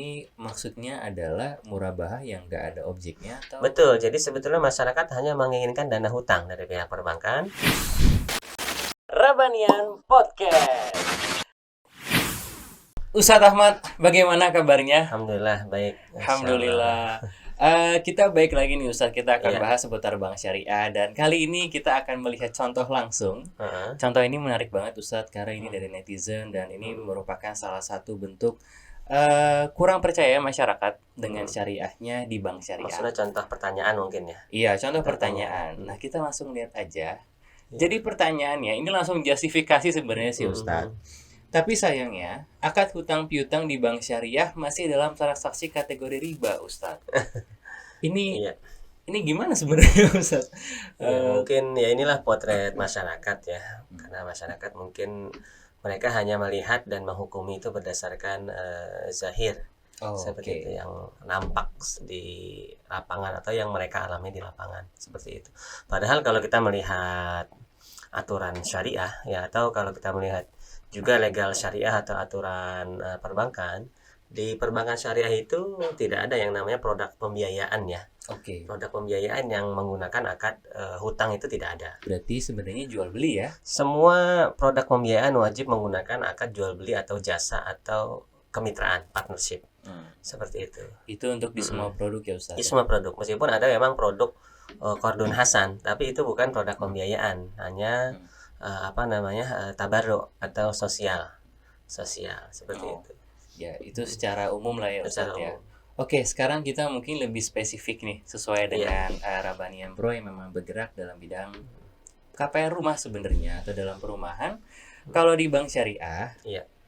ini maksudnya adalah murabahah yang nggak ada objeknya atau? Betul, jadi sebetulnya masyarakat hanya menginginkan dana hutang dari pihak perbankan. Rabanian Podcast. Ustadz Ahmad, bagaimana kabarnya? Alhamdulillah baik. Alhamdulillah. Kita baik lagi nih Ustadz, kita akan bahas seputar bank syariah. Dan kali ini kita akan melihat contoh langsung. Contoh ini menarik banget Ustadz, karena ini dari netizen. Dan ini merupakan salah satu bentuk kurang percaya masyarakat dengan syariahnya di bank syariah. Maksudnya contoh pertanyaan mungkin ya? Iya, contoh pertanyaan. Nah, kita langsung lihat aja. Jadi pertanyaannya, ini langsung justifikasi sebenarnya sih Ustadz. Tapi sayangnya, akad hutang piutang di bank syariah masih dalam transaksi kategori riba, Ustadz. Ini gimana sebenarnya, Ustadz? Mungkin ya inilah potret masyarakat ya. Karena masyarakat mungkin mereka hanya melihat dan menghukumi itu berdasarkan zahir. Seperti itu yang nampak di lapangan atau yang mereka alami di lapangan, seperti itu. Padahal kalau kita melihat aturan syariah ya, atau kalau kita melihat juga legal syariah atau aturan perbankan, di perbankan syariah itu tidak ada yang namanya produk pembiayaan ya. Produk pembiayaan yang menggunakan akad hutang itu tidak ada. Berarti sebenarnya jual beli ya? Semua produk pembiayaan wajib menggunakan akad jual beli atau jasa atau kemitraan, partnership. Seperti itu. Itu untuk di semua produk ya Ustaz? Di semua produk. Meskipun ada memang produk Qardun Hasan, tapi itu bukan produk pembiayaan, hanya tabarruk atau sosial seperti itu. Ya, itu secara umum lah ya Ustaz ya. Oke, sekarang kita mungkin lebih spesifik nih, sesuai dengan Rabanian Bro yang memang bergerak dalam bidang KPR rumah sebenarnya atau dalam perumahan. Kalau di bank syariah,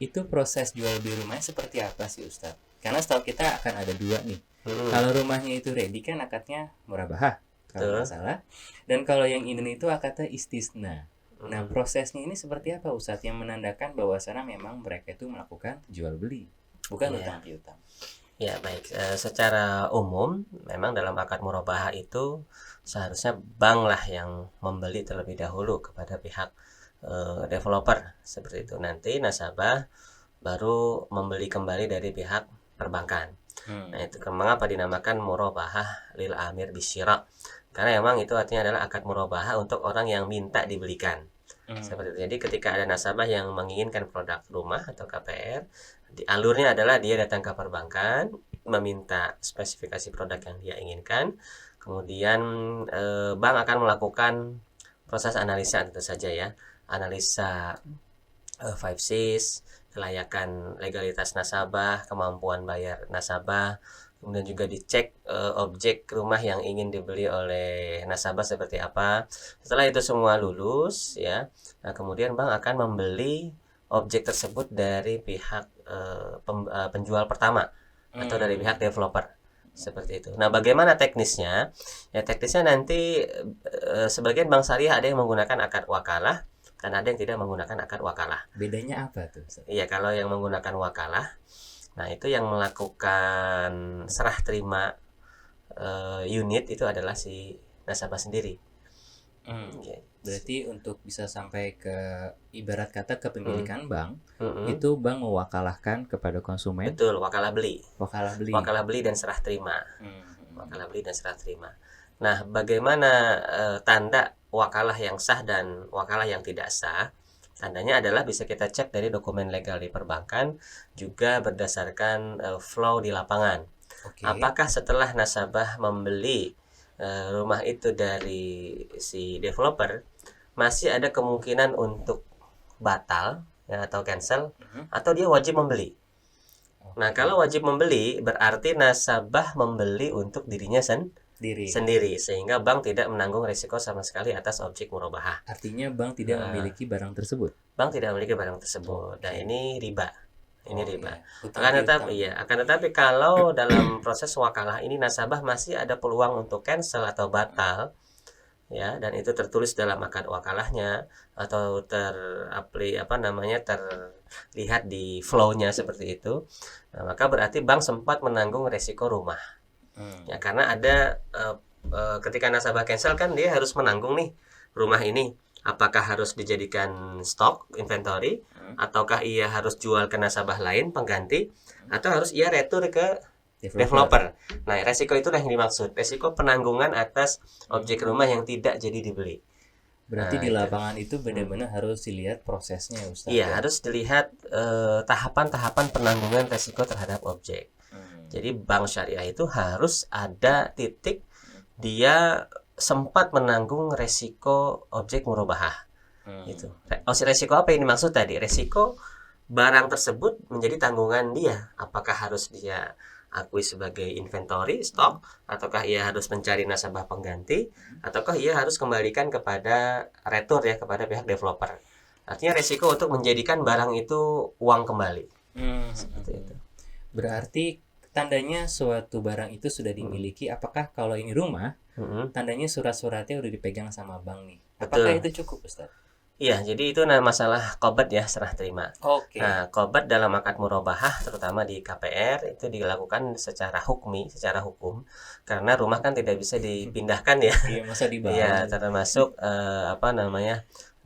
itu proses jual beli rumahnya seperti apa sih Ustaz? Karena setahu kita akan ada dua nih. Kalau rumahnya itu ready kan akadnya murabahah, kalau nggak salah. Dan kalau yang ini itu akadnya istisna. Nah, prosesnya ini seperti apa Ustadz yang menandakan bahwasannya memang mereka itu melakukan jual beli, bukan hutang piutang? Ya, baik. Secara umum memang dalam akad murabahah itu seharusnya bank lah yang membeli terlebih dahulu kepada pihak developer, seperti itu. Nanti nasabah baru membeli kembali dari pihak perbankan. Nah, itu mengapa dinamakan murabahah lil amir bisyira? Karena memang itu artinya adalah akad murabahah untuk orang yang minta dibelikan. Seperti itu. Jadi ketika ada nasabah yang menginginkan produk rumah atau KPR, alurnya adalah dia datang ke perbankan, meminta spesifikasi produk yang dia inginkan. Kemudian bank akan melakukan proses analisa tentu saja ya. Analisa 5Cs, kelayakan legalitas nasabah, kemampuan bayar nasabah, kemudian juga dicek objek rumah yang ingin dibeli oleh nasabah seperti apa. Setelah itu semua lulus ya, nah kemudian bank akan membeli objek tersebut dari pihak penjual pertama atau dari pihak developer, seperti itu. Nah, bagaimana teknisnya? Ya, teknisnya nanti sebagian bank syariah ada yang menggunakan akad wakalah dan ada yang tidak menggunakan akad wakalah. Bedanya apa tuh? Iya, kalau yang menggunakan wakalah, nah itu yang melakukan serah terima unit itu adalah si nasabah sendiri. Berarti untuk bisa sampai ke ibarat kata kepemilikan bank, itu bank mewakalahkan kepada konsumen. Betul, wakalah beli. Wakalah beli dan serah terima. Wakalah beli dan serah terima. Nah, bagaimana tanda wakalah yang sah dan wakalah yang tidak sah? Tandanya adalah bisa kita cek dari dokumen legal di perbankan, juga berdasarkan flow di lapangan. Apakah setelah nasabah membeli rumah itu dari si developer, masih ada kemungkinan untuk batal ya, atau cancel, atau dia wajib membeli. Nah, kalau wajib membeli berarti nasabah membeli untuk dirinya sendiri, sehingga bank tidak menanggung risiko sama sekali atas objek murabahah. Artinya bank tidak memiliki barang tersebut. Bank tidak memiliki barang tersebut. Nah, ini riba. Riba. Akan tetapi kalau dalam proses wakalah ini nasabah masih ada peluang untuk cancel atau batal ya, dan itu tertulis dalam akad wakalahnya atau terlihat di flow-nya seperti itu. Nah, maka berarti bank sempat menanggung resiko rumah. Ya, karena ada ketika nasabah cancel kan dia harus menanggung nih rumah ini. Apakah harus dijadikan stok inventory, ataukah ia harus jual ke nasabah lain pengganti, atau harus ia retur ke developer. Nah, resiko itulah yang dimaksud. Resiko penanggungan atas objek rumah yang tidak jadi dibeli. Berarti Nah, di itu. lapangan itu benar-benar harus dilihat prosesnya, Ustaz. Iya, harus dilihat tahapan-tahapan penanggungan resiko terhadap objek. Jadi bank syariah itu harus ada titik dia sempat menanggung resiko objek murabahah. Gitu. Resiko apa yang dimaksud tadi? Resiko barang tersebut menjadi tanggungan dia. Apakah harus dia akui sebagai inventory, stok, ataukah ia harus mencari nasabah pengganti, ataukah ia harus kembalikan kepada retur ya, kepada pihak developer. Artinya resiko untuk menjadikan barang itu uang kembali. Seperti itu. Berarti tandanya suatu barang itu sudah dimiliki. Apakah kalau ini rumah, tandanya surat-suratnya udah dipegang sama bank nih? Apakah itu cukup, Ustaz? Iya, jadi itu masalah qobat ya, serah terima. Nah, qobat dalam akad murabahah terutama di KPR itu dilakukan secara hukum, karena rumah kan tidak bisa dipindahkan ya. Iya, masa dibawa. Iya, termasuk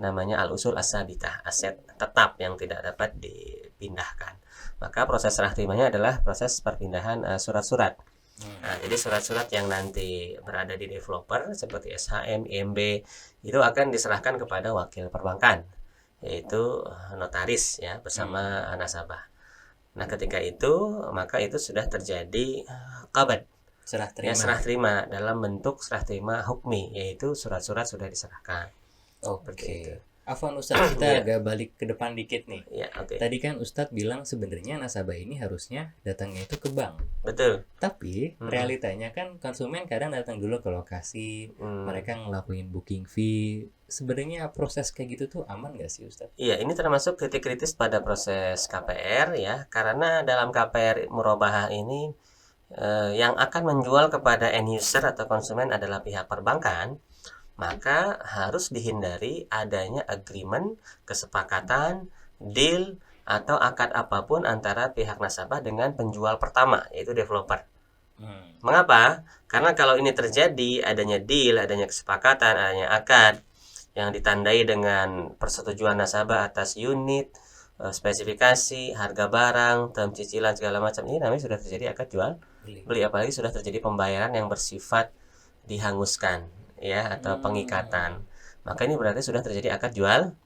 namanya al-usul as-sabitah, aset tetap yang tidak dapat dipindahkan. Maka proses serah terimanya adalah proses perpindahan surat-surat. Nah, jadi surat-surat yang nanti berada di developer seperti SHM, IMB itu akan diserahkan kepada wakil perbankan, yaitu notaris ya bersama nasabah. Nah, ketika itu maka itu sudah terjadi qabad, serah terima. Ya, serah terima dalam bentuk serah terima hukmi, yaitu surat-surat sudah diserahkan. Oke. Afwan Ustadz, kita agak balik ke depan dikit nih. Ya, okay. Tadi kan Ustadz bilang sebenarnya nasabah ini harusnya datangnya itu ke bank. Betul. Tapi realitanya kan konsumen kadang datang dulu ke lokasi, mereka ngelakuin booking fee. Sebenarnya proses kayak gitu tuh aman nggak sih Ustadz? Iya, ini termasuk titik kritis pada proses KPR ya, karena dalam KPR murabahah ini yang akan menjual kepada end user atau konsumen adalah pihak perbankan. Maka harus dihindari adanya agreement, kesepakatan, deal, atau akad apapun antara pihak nasabah dengan penjual pertama, yaitu developer. Mengapa? Karena kalau ini terjadi, adanya deal, adanya kesepakatan, adanya akad yang ditandai dengan persetujuan nasabah atas unit, spesifikasi, harga barang, term cicilan, segala macam, ini namanya sudah terjadi akad jual beli, apalagi sudah terjadi pembayaran yang bersifat dihanguskan ya, atau pengikatan, maka ini berarti sudah terjadi akad jual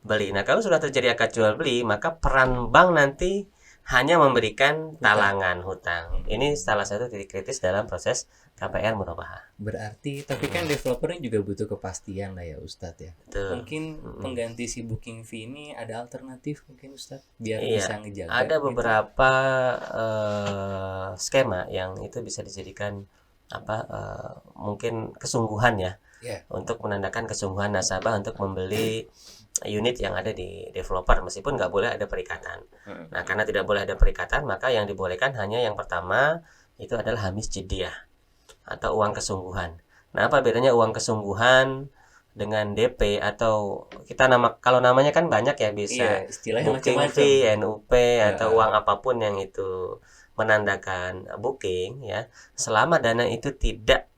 beli. Nah, kalau sudah terjadi akad jual beli, maka peran bank nanti hanya memberikan talangan hutang. Ini salah satu titik kritis dalam proses KPR murabahah. Berarti, tapi kan developernya juga butuh kepastian lah ya Ustadz ya. Betul. Mungkin pengganti si booking fee ini ada alternatif mungkin Ustadz biar Iya, bisa ngejaga. ada beberapa skema yang itu bisa dijadikan mungkin kesungguhan ya, untuk menandakan kesungguhan nasabah untuk membeli unit yang ada di developer meskipun nggak boleh ada perikatan. Nah, karena tidak boleh ada perikatan, maka yang dibolehkan hanya yang pertama itu adalah hamis jiddiyah atau uang kesungguhan. Nah, apa bedanya uang kesungguhan dengan DP atau kalau namanya kan banyak ya, bisa booking fee, NUP atau uang apapun yang itu menandakan booking ya, selama dana itu tidak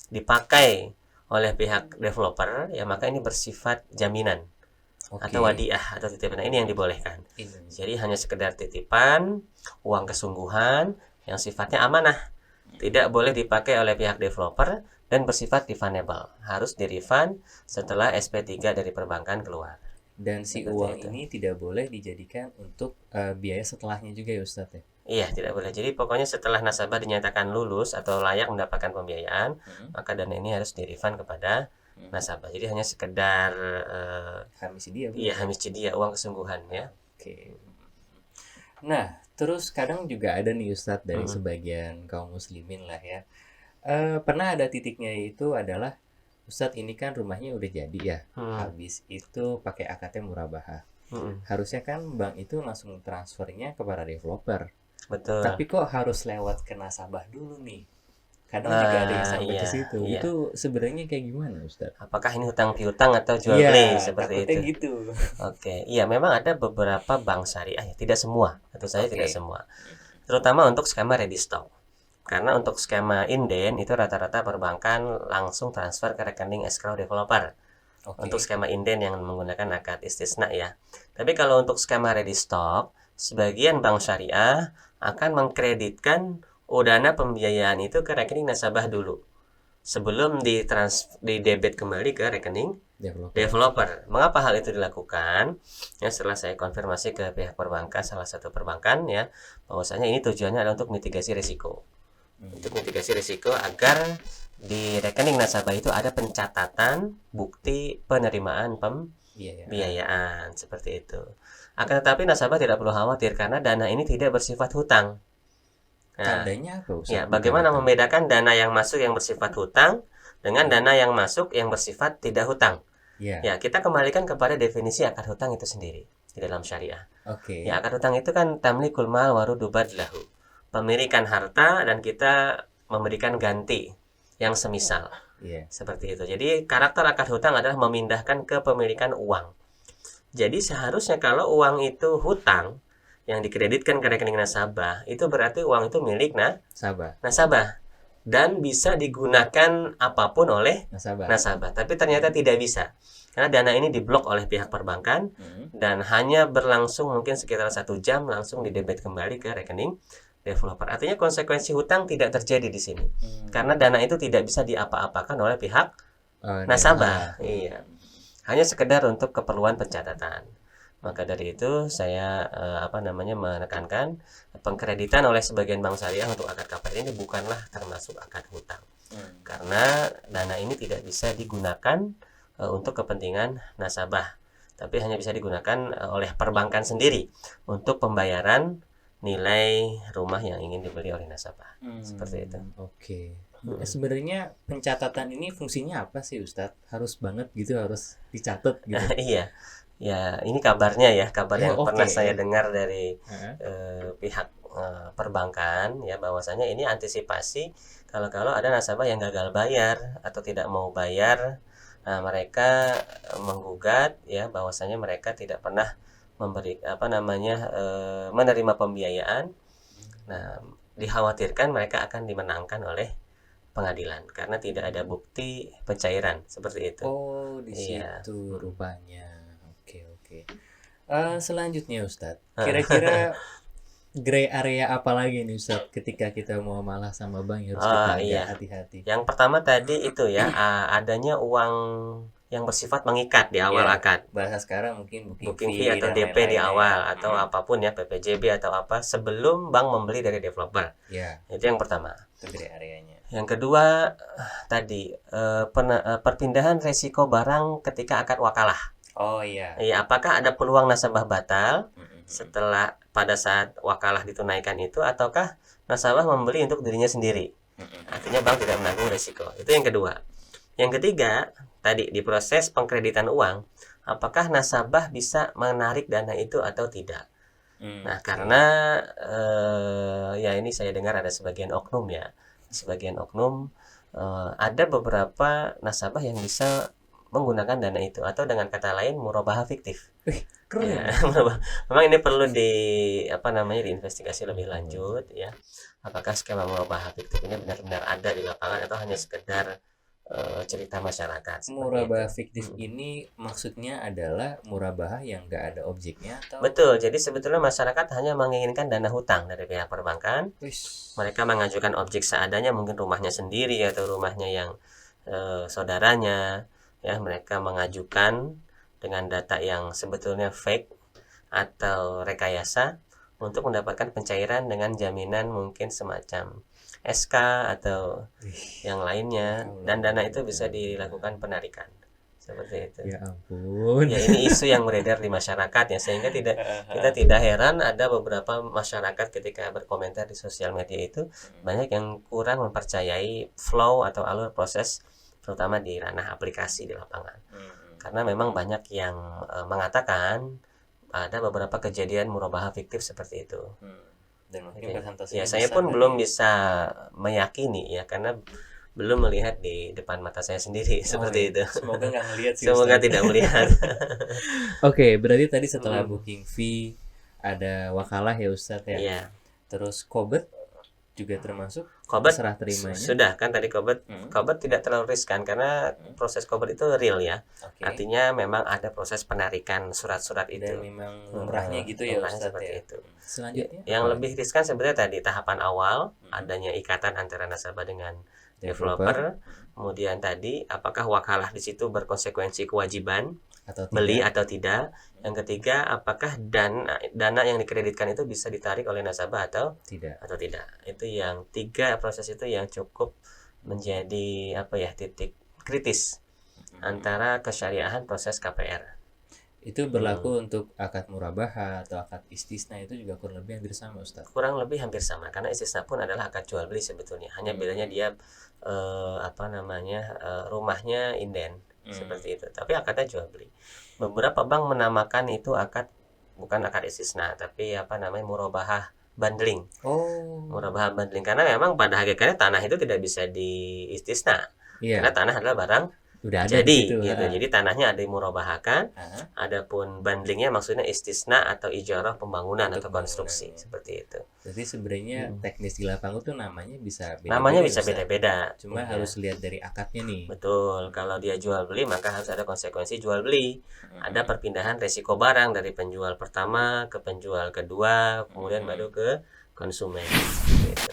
dipakai oleh pihak developer ya, maka ini bersifat jaminan atau wadiah atau titipan. Ini yang dibolehkan. Jadi hanya sekedar titipan, uang kesungguhan yang sifatnya amanah, tidak boleh dipakai oleh pihak developer dan bersifat refundable, harus di-refund setelah SP3 dari perbankan keluar. Dan si uang ini tidak boleh dijadikan untuk biaya setelahnya juga ya Ustadz ya? Iya, tidak boleh. Jadi pokoknya setelah nasabah dinyatakan lulus atau layak mendapatkan pembiayaan, maka dana ini harus di-refund kepada nasabah. Jadi hanya sekedar hamis jiddiyah. Iya, hamis jiddiyah, uang kesungguhan ya. Oke. Nah, terus kadang juga ada nih Ustadz dari sebagian kaum muslimin lah ya. Pernah ada titiknya, itu adalah Ustadz ini kan rumahnya udah jadi ya, habis itu pakai akad murabahah. Harusnya kan bank itu langsung transfernya kepada developer. Betul. Tapi kok harus lewat ke nasabah dulu nih? Kadang juga ada yang sampai ke situ. Itu sebenarnya kayak gimana Ustadz? Apakah ini hutang piutang atau jual beli seperti itu? Gitu. Oke, iya memang ada beberapa bank syariah, tidak semua, tentu saja tidak semua. Terutama untuk skema ready stock. Karena untuk skema inden itu rata-rata perbankan langsung transfer ke rekening escrow developer. Untuk skema inden yang menggunakan akad istisna ya. Tapi kalau untuk skema ready stock, sebagian bank syariah akan mengkreditkan dana pembiayaan itu ke rekening nasabah dulu sebelum di debit kembali ke rekening developer. Mengapa hal itu dilakukan? Ya, setelah saya konfirmasi ke pihak perbankan, salah satu perbankan ya, bahwasanya ini tujuannya adalah untuk mitigasi risiko. Untuk mitigasi risiko agar di rekening nasabah itu ada pencatatan bukti penerimaan pembiayaan seperti itu. Akan tetapi nasabah tidak perlu khawatir karena dana ini tidak bersifat hutang. Nah, tandanya apa Ustaz? ya, bagaimana membedakan dana yang masuk yang bersifat hutang dengan dana yang masuk yang bersifat tidak hutang? Ya, kita kembalikan kepada definisi akad hutang itu sendiri di dalam syariah. Ya, akad hutang itu kan tamlikul mal warudu badlahu. Pemilikan harta dan kita memberikan ganti yang semisal. Seperti itu. Jadi karakter akad hutang adalah memindahkan kepemilikan uang. Jadi seharusnya kalau uang itu hutang yang dikreditkan ke rekening nasabah, itu berarti uang itu milik nasabah dan bisa digunakan apapun oleh nasabah. Tapi ternyata tidak bisa karena dana ini diblok oleh pihak perbankan dan hanya berlangsung mungkin sekitar 1 jam langsung didebit kembali ke rekening developer. Artinya konsekuensi hutang tidak terjadi di sini karena dana itu tidak bisa diapa-apakan oleh pihak nasabah. Iya, hanya sekedar untuk keperluan pencatatan. Maka dari itu saya menekankan pengkreditan oleh sebagian bank syariah untuk akad KPR ini bukanlah termasuk akad hutang. Karena dana ini tidak bisa digunakan untuk kepentingan nasabah, tapi hanya bisa digunakan oleh perbankan sendiri untuk pembayaran nilai rumah yang ingin dibeli oleh nasabah. Seperti itu. Sebenarnya pencatatan ini fungsinya apa sih Ustadz? Harus banget gitu, harus dicatat gitu. Iya. Ya, ini kabarnya ya, kabar yang pernah saya dengar dari pihak perbankan ya, bahwasanya ini antisipasi kalau ada nasabah yang gagal bayar atau tidak mau bayar. Nah, mereka menggugat ya, bahwasanya mereka tidak pernah memberi menerima pembiayaan. Nah, dikhawatirkan mereka akan dimenangkan oleh pengadilan karena tidak ada bukti pencairan seperti itu. Di situ rupanya. Selanjutnya Ustadz, kira-kira gray area apa lagi nih Ustadz ketika kita mau malah sama bank harus kita agak hati-hati? Yang pertama tadi itu ya, adanya uang yang bersifat mengikat di awal akad. Bahasa sekarang mungkin booking fee atau DP di awal atau apapun ya, PPJB atau apa sebelum bank membeli dari developer. Itu yang pertama. Itu gray areanya. Yang kedua tadi perpindahan resiko barang ketika akad wakalah. Apakah ada peluang nasabah batal setelah pada saat wakalah ditunaikan itu, ataukah nasabah membeli untuk dirinya sendiri? Artinya bank tidak menanggung resiko. Itu yang kedua. Yang ketiga, tadi di proses pengkreditan uang, apakah nasabah bisa menarik dana itu atau tidak? Nah, karena ya ini saya dengar ada sebagian oknum ya. Sebagian oknum ada beberapa nasabah yang bisa menggunakan dana itu, atau dengan kata lain murabahah fiktif. Keren. Ya, memang ini perlu diinvestigasi lebih lanjut ya. Apakah skema murabahah fiktif ini benar-benar ada di lapangan atau hanya sekedar cerita masyarakat. Murabahah fiktif ini maksudnya adalah murabahah yang nggak ada objeknya atau? Betul. Jadi sebetulnya masyarakat hanya menginginkan dana hutang dari pihak perbankan. Mereka mengajukan objek seadanya, mungkin rumahnya sendiri atau rumahnya yang saudaranya. Ya, mereka mengajukan dengan data yang sebetulnya fake atau rekayasa untuk mendapatkan pencairan dengan jaminan mungkin semacam SK atau yang lainnya, dan dana itu bisa dilakukan penarikan seperti itu. Ya ampun. Ya, ini isu yang beredar di masyarakat ya, sehingga kita tidak heran ada beberapa masyarakat ketika berkomentar di sosial media itu banyak yang kurang mempercayai flow atau alur proses, terutama di ranah aplikasi di lapangan. Karena memang banyak yang mengatakan ada beberapa kejadian murabahah fiktif seperti itu. Dan mungkin ya, saya pun belum bisa meyakini ya, karena belum melihat di depan mata saya sendiri seperti itu. Semoga nggak melihat sih. Semoga tidak melihat. Oke, berarti tadi setelah booking fee ada wakalah ya Ustadz ya. Iya. Terus kobet juga termasuk? Kobat serah terimanya. sudah kan tadi kobat tidak terlalu riskan karena proses kobat itu real ya. Oke. Artinya memang ada proses penarikan surat-surat Dan itu. memang lumrahnya gitu ya Lumrahnya Ustadz seperti ya. itu. Selanjutnya Yang apa lebih riskan sebenarnya tadi tahapan awal adanya ikatan antara nasabah dengan developer. Kemudian tadi apakah wakalah di situ berkonsekuensi kewajiban atau beli tidak? atau tidak. Yang ketiga, apakah dana yang dikreditkan itu bisa ditarik oleh nasabah atau Tidak. tidak. Itu yang 3 proses itu yang cukup menjadi titik kritis antara kesyariahan proses KPR. Itu berlaku untuk akad murabahah atau akad istisna, itu juga kurang lebih hampir sama Ustaz. Kurang lebih hampir sama karena istisna pun adalah akad jual beli sebetulnya. Hanya bedanya dia rumahnya inden seperti itu. Tapi akadnya jual beli. Beberapa bank menamakan itu akad bukan akad istisna tapi murabahah bundling. Murabahah bundling karena memang pada hakikatnya tanah itu tidak bisa diistisna. Karena tanah adalah barang udah ada jadi gitu. Jadi tanahnya ada dimurabahahkan. Adapun bundlingnya maksudnya istisna atau ijarah pembangunan atau konstruksi seperti itu. Jadi sebenarnya teknis di lapangan tuh namanya bisa beda-beda. Namanya bisa beda-beda. Cuma harus lihat dari akadnya nih. Betul. Kalau dia jual beli maka harus ada konsekuensi jual beli. Ada perpindahan resiko barang dari penjual pertama ke penjual kedua, kemudian baru ke konsumen. Gitu.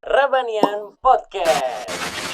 Rabanian Podcast.